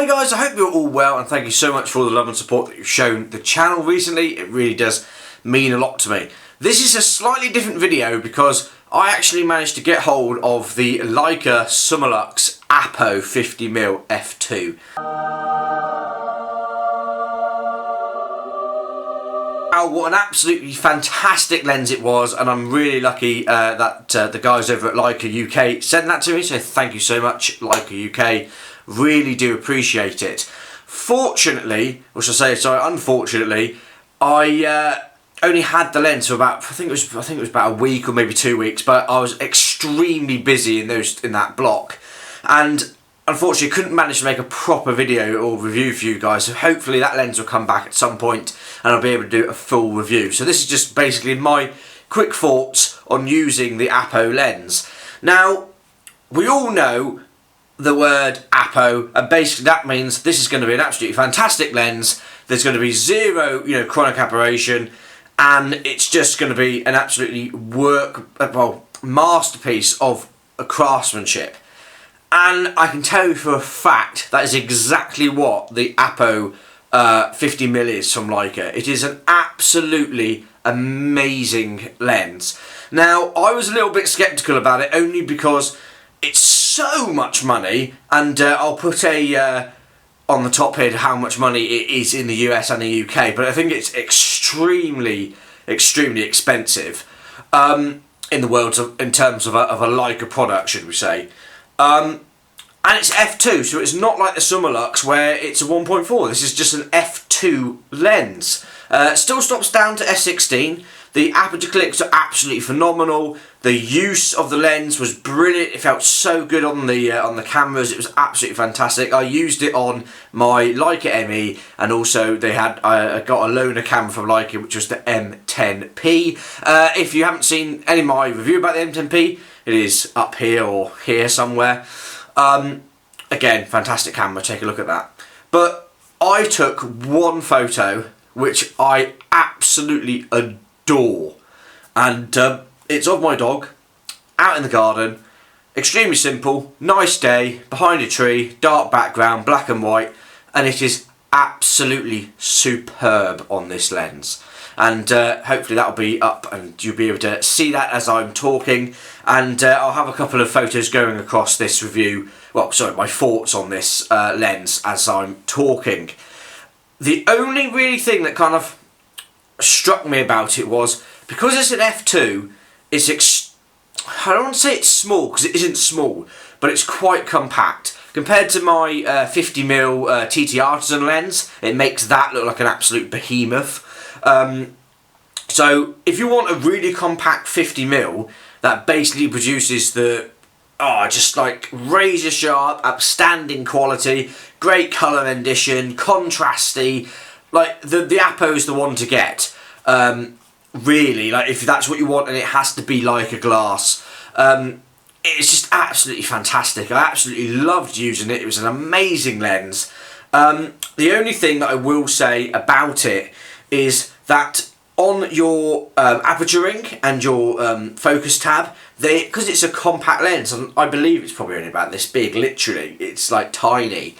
Hi guys, I hope you're all well and thank you so much for all the love and support that you've shown the channel recently. It really does mean a lot to me. This is a slightly different video because I actually managed to get hold of the Leica Summicron-M APO 50mm f2. Wow, what an absolutely fantastic lens it was, and I'm really lucky that the guys over at Leica UK sent that to me, so thank you so much, Leica UK. Really do appreciate it. Fortunately, or should I say, sorry, unfortunately, I only had the lens for about, I think it was about a week or maybe 2 weeks, but I was extremely busy in that block, and unfortunately couldn't manage to make a proper video or review for you guys. So hopefully that lens will come back at some point and I'll be able to do a full review. So this is just basically my quick thoughts on using the APO lens. Now, we all know the word APO, and basically that means this is going to be an absolutely fantastic lens. There's going to be zero, chronic aberration, and it's just going to be an absolutely masterpiece of craftsmanship. And I can tell you for a fact that is exactly what the APO 50mm is from Leica. It is an absolutely amazing lens. Now, I was a little bit skeptical about it only because it's so much money, and I'll put on the top here how much money it is in the US and the UK, but I think it's extremely expensive in the world in terms of a Leica product, should we say. And it's f2, so it's not like the Summicron where it's a 1.4. This is just an f2 lens. Still stops down to f16. The aperture clicks are absolutely phenomenal. The use of the lens was brilliant. It felt so good on the cameras. It was absolutely fantastic. I used it on my Leica ME, and also I got a loaner camera from Leica, which was the M10P. If you haven't seen any of my review about the M10P, it is up here or here somewhere. Again, fantastic camera, take a look at that. But I took one photo which I absolutely adore, and it's of my dog out in the garden. Extremely simple, nice day, behind a tree, dark background, black and white, and it is absolutely superb on this lens. And hopefully that'll be up and you'll be able to see that as I'm talking, and I'll have a couple of photos going across this review, well sorry, my thoughts on this lens as I'm talking. The only really thing that kind of struck me about it was, because it's an f2, I don't want to say it's small because it isn't small, but it's quite compact. Compared to my 50mm TT Artisan lens, it makes that look like an absolute behemoth. So if you want a really compact 50mm that basically produces the just like razor sharp, outstanding quality, great colour rendition, contrasty, like the APO is the one to get. Really, like if that's what you want, and it has to be like a glass. It's just absolutely fantastic. I absolutely loved using it. It was an amazing lens. The only thing that I will say about it is that on your aperture ring and your focus tab, because it's a compact lens, and I believe it's probably only about this big, literally, it's like tiny.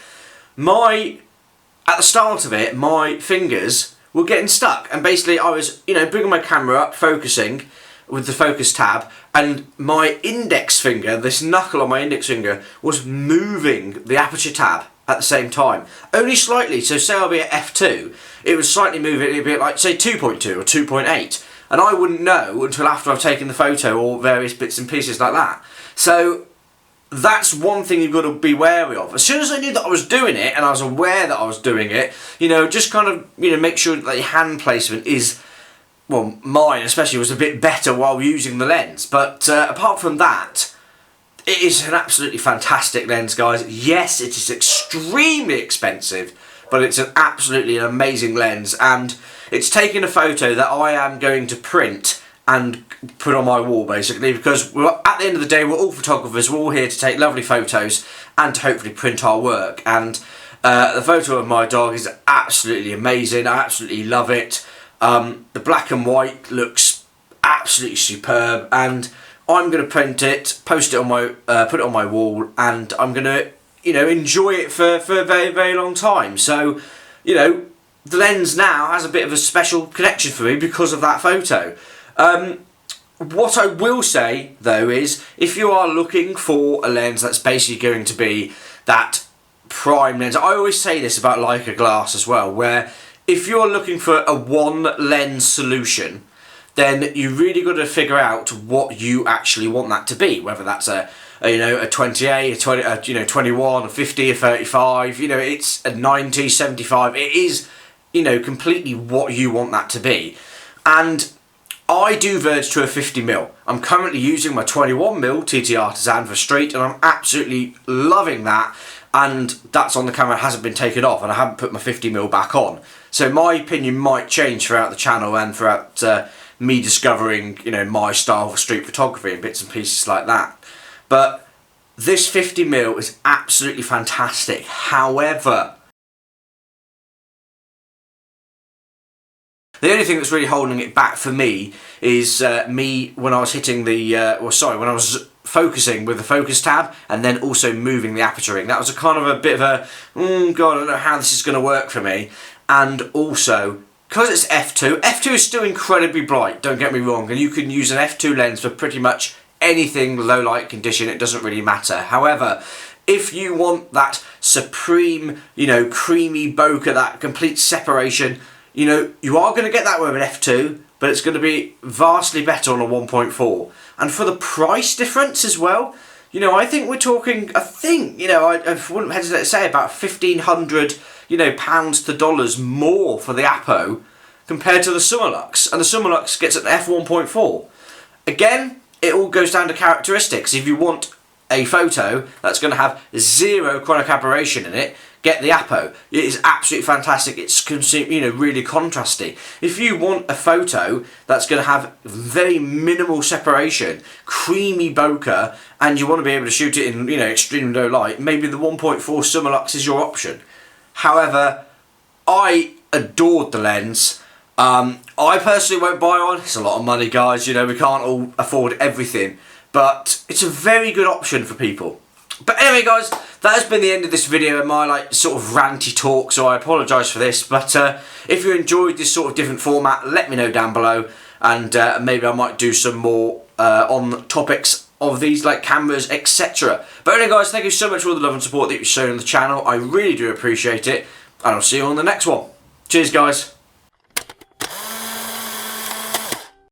At the start of it, my fingers were getting stuck, and basically I was, bringing my camera up, focusing with the focus tab, and my index finger, this knuckle on my index finger, was moving the aperture tab at the same time. Only slightly, so say I'll be at f2, it would slightly move it, it'd be like, say, 2.2 or 2.8, and I wouldn't know until after I've taken the photo or various bits and pieces like that. So that's one thing you've got to be wary of. As soon as I knew that I was doing it, and I was aware that I was doing it, just kind of, make sure that your hand placement is, well, mine especially was a bit better while using the lens. But apart from that, it is an absolutely fantastic lens, guys. Yes, it is extremely expensive, but it's an absolutely amazing lens, and it's taking a photo that I am going to print and put on my wall, basically, because at the end of the day, we're all photographers. We're all here to take lovely photos and to hopefully print our work. And the photo of my dog is absolutely amazing. I absolutely love it. The black and white looks absolutely superb, and I'm going to print it, post it on my, put it on my wall, and I'm going to you know, enjoy it for a very, very long time. So, you know, the lens now has a bit of a special connection for me because of that photo. What I will say though is, if you are looking for a lens that's basically going to be that prime lens, I always say this about Leica glass as well, where if you're looking for a one lens solution, then you really got to figure out what you actually want that to be, whether that's a 28, a 20, 21, a 50, a 35, you know, it's a 90, 75, it is, you know, completely what you want that to be. And I do verge to a 50mm. I'm currently using my 21mm TT Artisan for street, and I'm absolutely loving that. And that's on the camera, it hasn't been taken off, and I haven't put my 50mm back on. So my opinion might change throughout the channel and throughout me discovering, you know, my style of street photography and bits and pieces like that. But this 50mm is absolutely fantastic. However, the only thing that's really holding it back for me is me when I was hitting the, when I was focusing with the focus tab and then also moving the aperture ring. That was a kind of a bit of a, God, I don't know how this is going to work for me. And also, because it's f2, f2 is still incredibly bright, don't get me wrong, and you can use an f2 lens for pretty much anything low light condition, it doesn't really matter. However, if you want that supreme, you know, creamy bokeh, that complete separation, you know, you are going to get that with an f2, but it's going to be vastly better on a 1.4. And for the price difference as well, you know, I think we're talking, you know, I wouldn't hesitate to say about 1,500, you know, pounds to dollars more for the APO compared to the Summilux. And the Summilux gets an f1.4. Again, it all goes down to characteristics. If you want a photo that's going to have zero chronic aberration in it, get the APO. It is absolutely fantastic. It's, you know, really contrasty. If you want a photo that's going to have very minimal separation, creamy bokeh, and you want to be able to shoot it in, you know, extreme low light, maybe the 1.4 Summilux is your option. However, I adored the lens. I personally won't buy one. It's a lot of money, guys. You know, we can't all afford everything. But it's a very good option for people. But anyway, guys, that has been the end of this video and my, like, sort of ranty talk, so I apologise for this. But if you enjoyed this sort of different format, let me know down below. And maybe I might do some more on topics of these, like cameras, etc. But anyway, guys, thank you so much for all the love and support that you've shown on the channel. I really do appreciate it. And I'll see you on the next one. Cheers, guys.